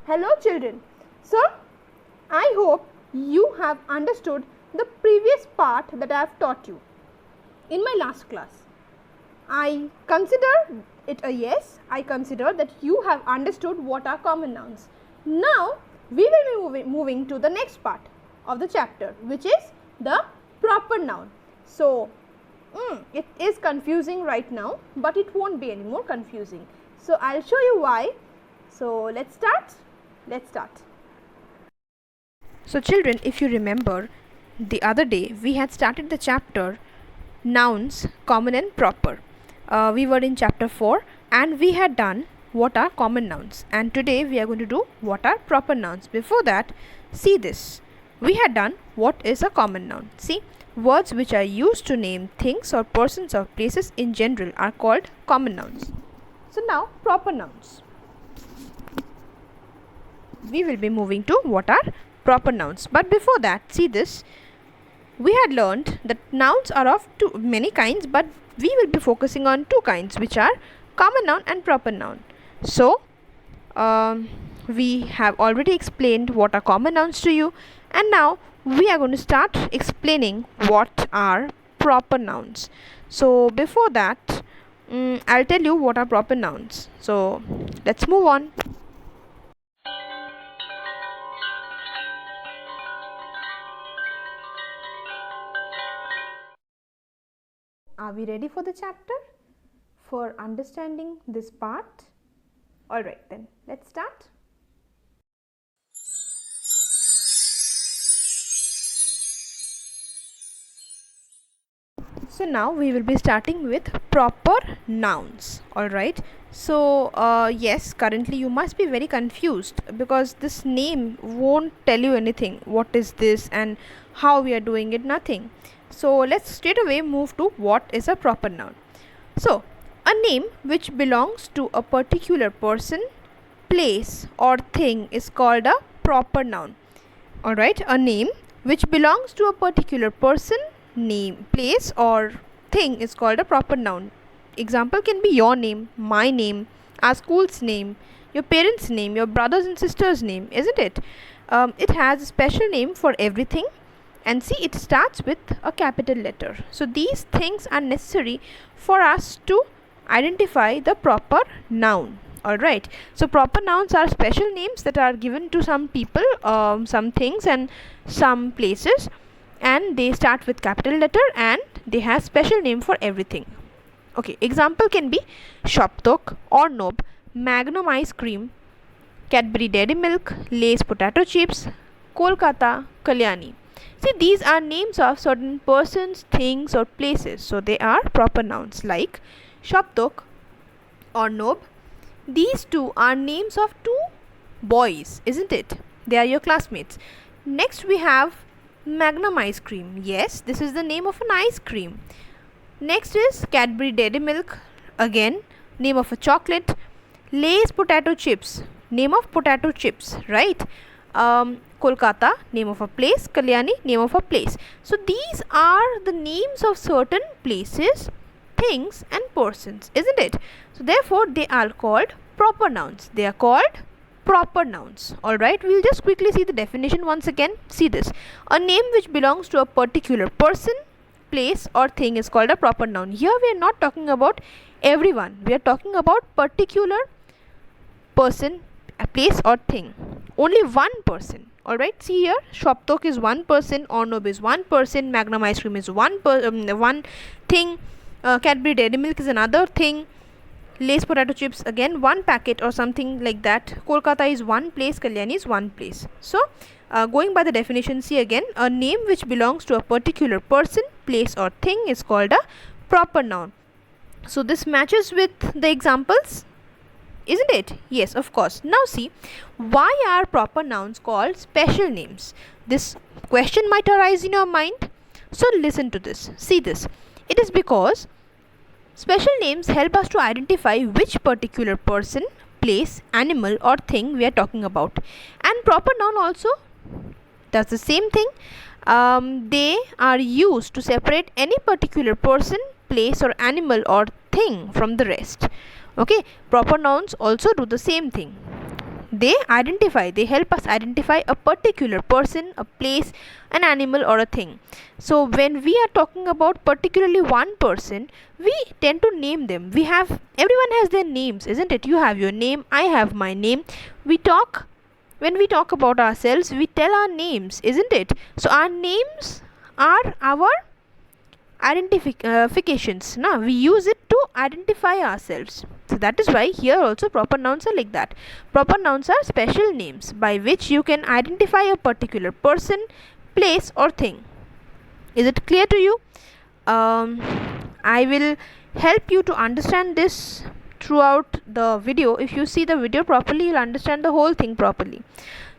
Hello children. So I hope you have understood the previous part that I have taught you in my last class. I consider it a yes. I consider that you have understood what are common nouns. Now we will be moving to the next part of the chapter, which is the proper noun. So it is confusing right now, but it won't be any more confusing. So I'll show you why. So let's start. So children, if you remember, the other day we had started the chapter Nouns, Common and Proper. We were in chapter 4 and we had done what are common nouns, and today we are going to do what are proper nouns. Before that, see this. We had done what is a common noun. See, words which are used to name things or persons or places in general are called common nouns. So now proper nouns. We will be moving to what are proper nouns. But before that, see this. We had learned that nouns are of many kinds, but we will be focusing on two kinds, which are common noun and proper noun. So we have already explained what are common nouns to you, and now we are going to start explaining what are proper nouns. So before that, I'll tell you what are proper nouns. So let's move on. Are we ready for the chapter? For understanding this part? Alright then, let's start. So now we will be starting with proper nouns. Alright. So yes, currently you must be very confused because this name won't tell you anything. What is this and how we are doing it? Nothing. So let's straight away move to what is a proper noun. So a name which belongs to a particular person, place or thing is called a proper noun. Alright, a name which belongs to a particular person, name, place or thing is called a proper noun. Example can be your name, my name, our school's name, your parents' name, your brothers and sisters' name, isn't it? It has a special name for everything. And see, it starts with a capital letter. So these things are necessary for us to identify the proper noun. Alright. So proper nouns are special names that are given to some people, some things and some places, and they start with capital letter and they have special name for everything. Okay, example can be Shoptok, Ornob, Magnum ice cream, Cadbury Dairy Milk, Lay's potato chips, Kolkata, Kalyani. See, these are names of certain persons, things or places. So they are proper nouns like Shoptok or Nob. These two are names of two boys, isn't it? They are your classmates. Next we have Magnum ice cream. Yes, this is the name of an ice cream. Next is Cadbury Dairy Milk. Again, name of a chocolate. Lay's potato chips. Name of potato chips, right? Kolkata, name of a place. Kalyani, name of a place. So these are the names of certain places, things and persons, isn't it? So therefore they are called proper nouns. They are called proper nouns. Alright, we'll just quickly see the definition once again. See this. A name which belongs to a particular person, place or thing is called a proper noun. Here we are not talking about everyone. We are talking about particular person, a place or thing. Only one person. Alright, see here, Shoptok is one person, Ornob is one person, Magnum ice cream is one thing, Cadbury Dairy Milk is another thing, Lay's potato chips again one packet or something like that, Kolkata is one place, Kalyani is one place. So going by the definition, see again, a name which belongs to a particular person, place or thing is called a proper noun. So this matches with the examples, isn't it? Yes, of course. Now see, why are proper nouns called special names? This question might arise in your mind. So listen to this. See this. It is because special names help us to identify which particular person, place, animal or thing we are talking about. And proper noun also does the same thing. They are used to separate any particular person, place or animal or thing from the rest. Okay, proper nouns also do the same thing. They help us identify a particular person, a place, an animal, or a thing. So when we are talking about particularly one person, we tend to name them. Everyone has their names, isn't it? You have your name, I have my name. When we talk about ourselves, we tell our names, isn't it? So our names are our identifications. Now we use it to identify ourselves. So that is why here also proper nouns are like that. Proper nouns are special names by which you can identify a particular person, place, or thing. Is it clear to you? I will help you to understand this throughout the video. If you see the video properly, you'll understand the whole thing properly.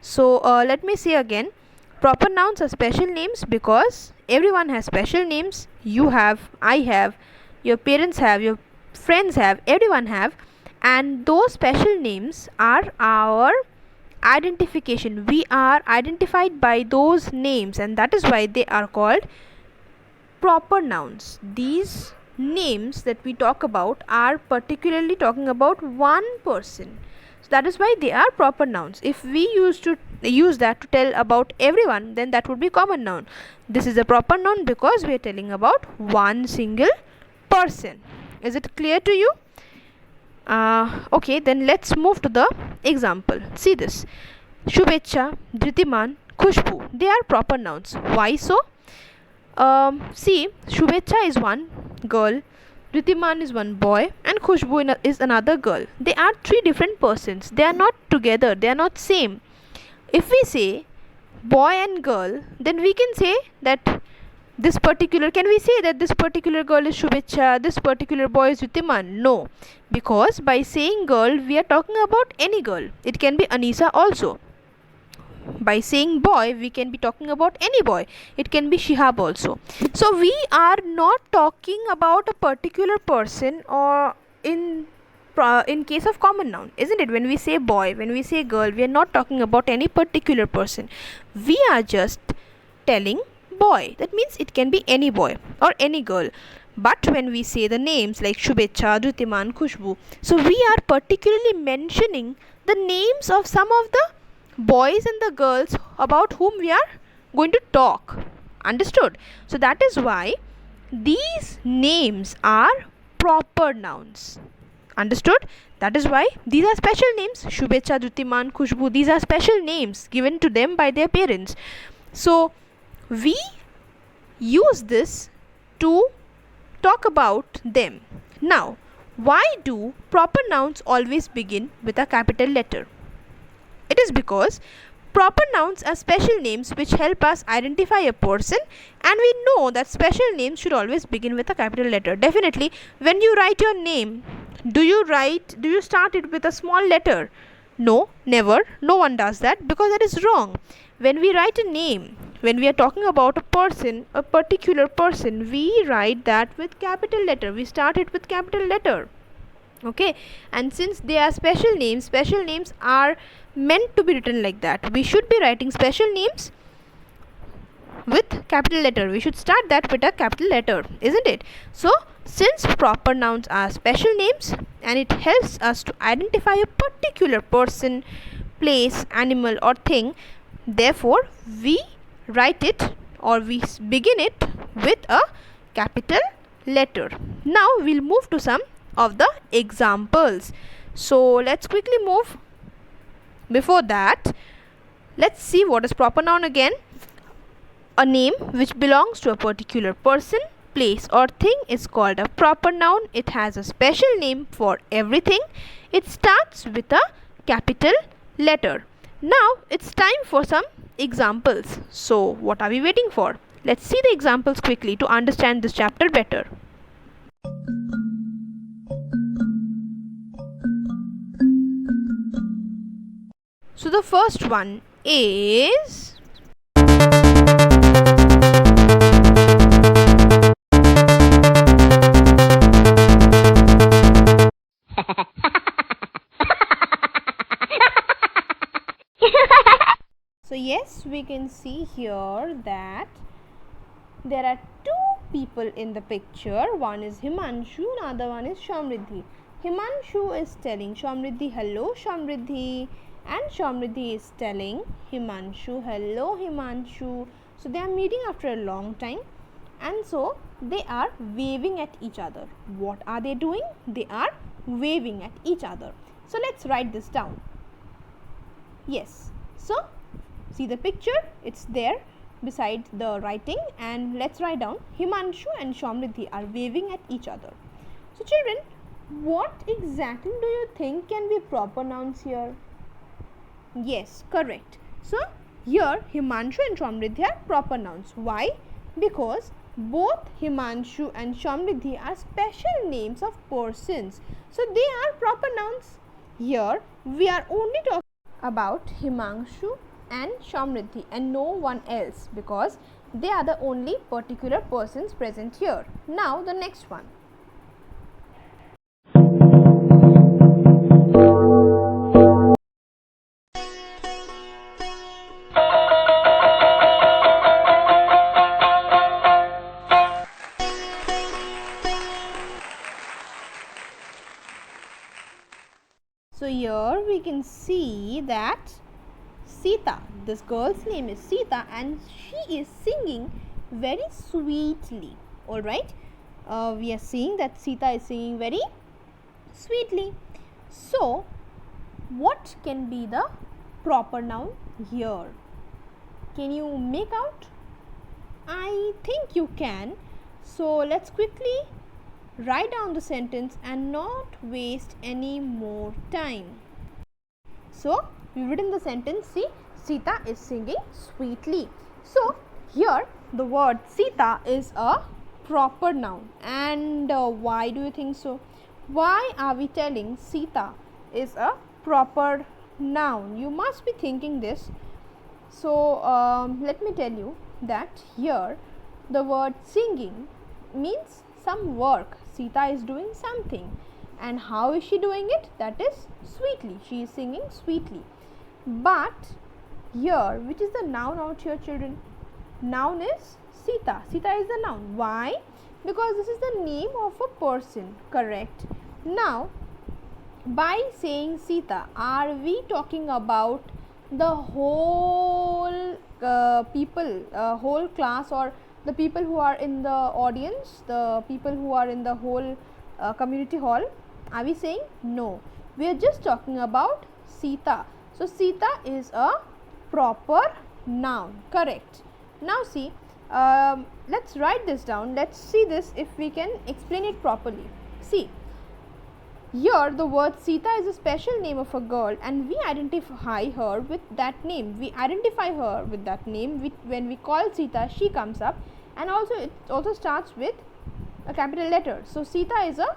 So let me say again. Proper nouns are special names because everyone has special names. You have, I have, your parents have, your friends have, everyone have, and those special names are our identification. We are identified by those names, and that is why they are called proper nouns. These names that we talk about are particularly talking about one person. So that is why they are proper nouns. If we used to use that to tell about everyone, then that would be common noun. This is a proper noun because we are telling about one single person. Is it clear to you? Okay, then let's move to the example. See this. Shubhecha, Dhritiman, Khushbu. They are proper nouns. Why so? See, Shubhecha is one girl, Dhritiman is one boy, and Khushbu is another girl. They are three different persons. They are not together. They are not same. If we say boy and girl, then we can say that can we say that this particular girl is Shubhecha, this particular boy is Dhritiman? No, because by saying girl, we are talking about any girl. It can be Anisa also. By saying boy, we can be talking about any boy. It can be Shihab also. So we are not talking about a particular person or in case of common noun, isn't it? When we say boy, when we say girl, we are not talking about any particular person. We are just telling boy. That means it can be any boy or any girl. But when we say the names like Shubhecha, Dhritiman, Khushbu, so we are particularly mentioning the names of some of the boys and the girls about whom we are going to talk. Understood? So that is why these names are proper nouns. Understood? That is why these are special names. Shubhecha, Dhritiman, Khushbu, these are special names given to them by their parents. So we use this to talk about them. Now, why do proper nouns always begin with a capital letter? It is because proper nouns are special names which help us identify a person, and we know that special names should always begin with a capital letter. Definitely, when you write your name, do you start it with a small letter? No, never. No one does that because that is wrong. When we write a name, when we are talking about a person, a particular person, we write that with capital letter. We start it with capital letter. Okay, and since they are special names are meant to be written like that. We should be writing special names with capital letter. We should start that with a capital letter, isn't it? So since proper nouns are special names and it helps us to identify a particular person, place, animal, or thing, therefore we write it or we begin it with a capital letter. Now we'll move to some of the examples. So let's quickly move. Before that, let's see what is proper noun again. A name which belongs to a particular person, place, or thing is called a proper noun. It has a special name for everything. It starts with a capital letter. Now it's time for some examples. So what are we waiting for? Let's see the examples quickly to understand this chapter better. So the first one is so yes, we can see here that there are two people in the picture. One is Himanshu, another one is Shamriddhi. Himanshu is telling Shamriddhi, hello Shamriddhi. and Shamridhi is telling Himanshu, hello Himanshu. So they are meeting after a long time, and so they are waving at each other. What are they doing? They are waving at each other. So let's write this down. Yes, so see the picture, it's there beside the writing, and let's write down Himanshu and Shamridhi are waving at each other. So children, what exactly do you think can be proper nouns here? Yes, correct. So here Himanshu and Shamridhi are proper nouns. Why? Because both Himanshu and Shamridhi are special names of persons. So they are proper nouns. Here we are only talking about Himanshu and Shamridhi and no one else, because they are the only particular persons present here. Now the next one. So here we can see that Sita, this girl's name is Sita, and she is singing very sweetly. Alright, we are seeing that Sita is singing very sweetly. So what can be the proper noun here? Can you make out? I think you can. So let's quickly write down the sentence and not waste any more time. So we've written the sentence. See, Sita is singing sweetly. So here the word Sita is a proper noun. And why do you think so? Why are we telling Sita is a proper noun? You must be thinking this. So let me tell you that here the word singing means some work. Sita is doing something, and how is she doing it? That is sweetly. She is singing sweetly. But here, which is the noun out here, children? Noun is Sita. Sita is the noun. Why? Because this is the name of a person. Correct. Now, by saying Sita, are we talking about the whole people, whole class, or the people who are in the audience, the people who are in the whole community hall? Are we saying? No, we are just talking about Sita. So Sita is a proper noun. Correct. Now see, let's write this down. Let's see this if we can explain it properly. See, here the word Sita is a special name of a girl, and we identify her with that name. We identify her with that name. When we call Sita, she comes up, and also it also starts with a capital letter. So Sita is a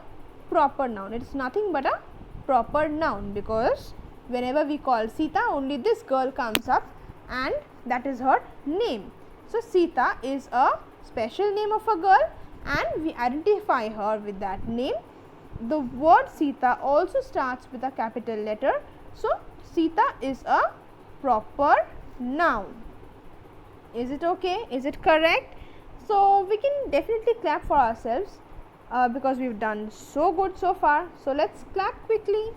proper noun. It is nothing but a proper noun, because whenever we call Sita, only this girl comes up, and that is her name. So Sita is a special name of a girl, and we identify her with that name. The word Sita also starts with a capital letter. So Sita is a proper noun. Is it okay? Is it correct? So we can definitely clap for ourselves because we've done so good so far. So let's clap quickly.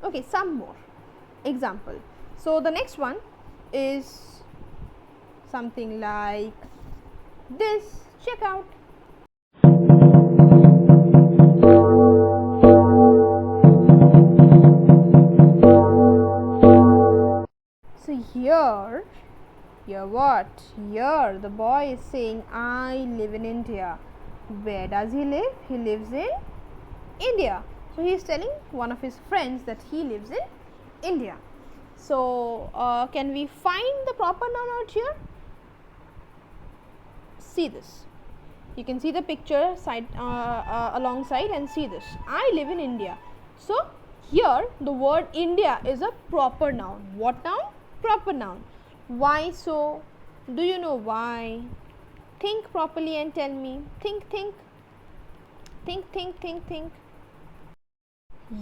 Okay, some more example. So the next one is something like this. Check out. So here what? Here the boy is saying, I live in India. Where does he live? He lives in India. So he is telling one of his friends that he lives in India. So can we find the proper noun out here? See this. You can see the picture side alongside and see this. I live in India. So here the word India is a proper noun. What noun? Proper noun. Why so? Do you know why? Think properly and tell me. Think.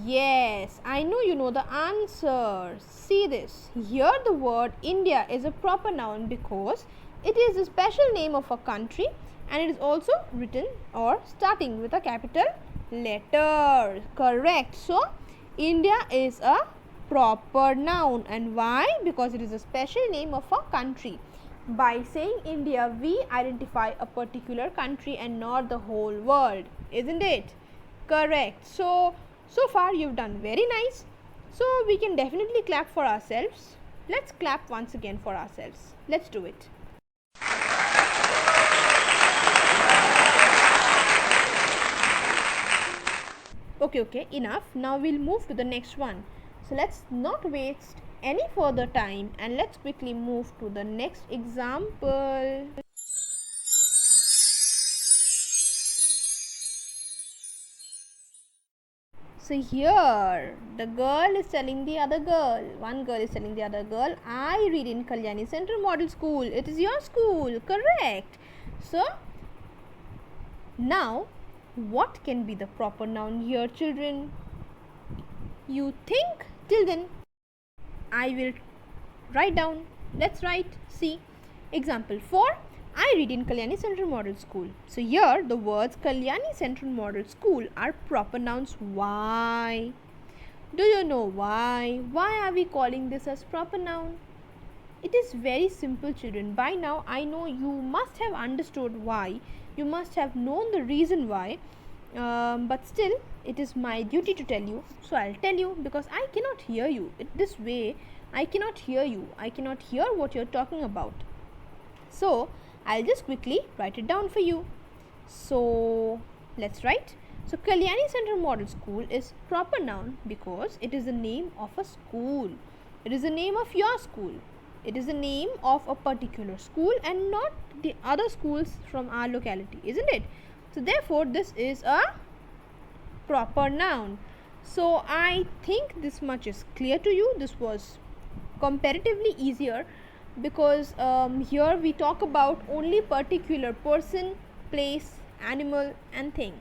Yes, I know you know the answer. See this. Here the word India is a proper noun because It is a special name of a country and it is also written or starting with a capital letter. Correct. So, India is a proper noun. And why? Because it is a special name of a country. By saying India, we identify a particular country and not the whole world, isn't it? Correct. So far you've done very nice. So we can definitely clap for ourselves. Let's clap once again for ourselves. Let's do it. Okay, enough. Now we'll move to the next one. So let's not waste any further time and let's quickly move to the next example. So here the girl is telling the other girl, one girl is telling the other girl, I read in Kalyani Central Model School. It is your school, correct? So now what can be the proper noun here, children? You think? Till then I will write down. Let's write. See, example 4. I read in Kalyani Central Model School. So here the words Kalyani Central Model School are proper nouns. Why? Do you know why? Why are we calling this as proper noun? It is very simple, children. By now I know you must have understood why. You must have known the reason why. But still it is my duty to tell you. So I'll tell you because I cannot hear you. This way I cannot hear you. I cannot hear what you're talking about. So I'll just quickly write it down for you. So let's write. So Kalyani Central Model School is proper noun because it is the name of a school. It is the name of your school. It is the name of a particular school and not the other schools from our locality, isn't it? So therefore this is a proper noun. So I think this much is clear to you. This was comparatively easier because here we talk about only particular person, place, animal and thing.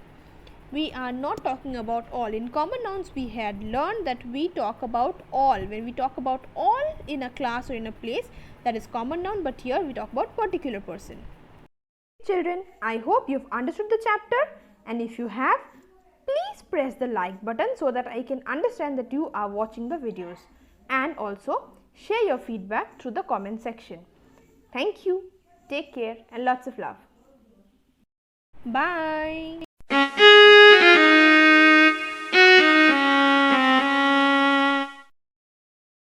We are not talking about all. In common nouns we had learned that we talk about all. When we talk about all in a class or in a place, that is common noun, but here we talk about particular person. Children, I hope you've understood the chapter, and if you have, please press the like button so that I can understand that you are watching the videos, and also share your feedback through the comment section. Thank you, take care and lots of love. Bye.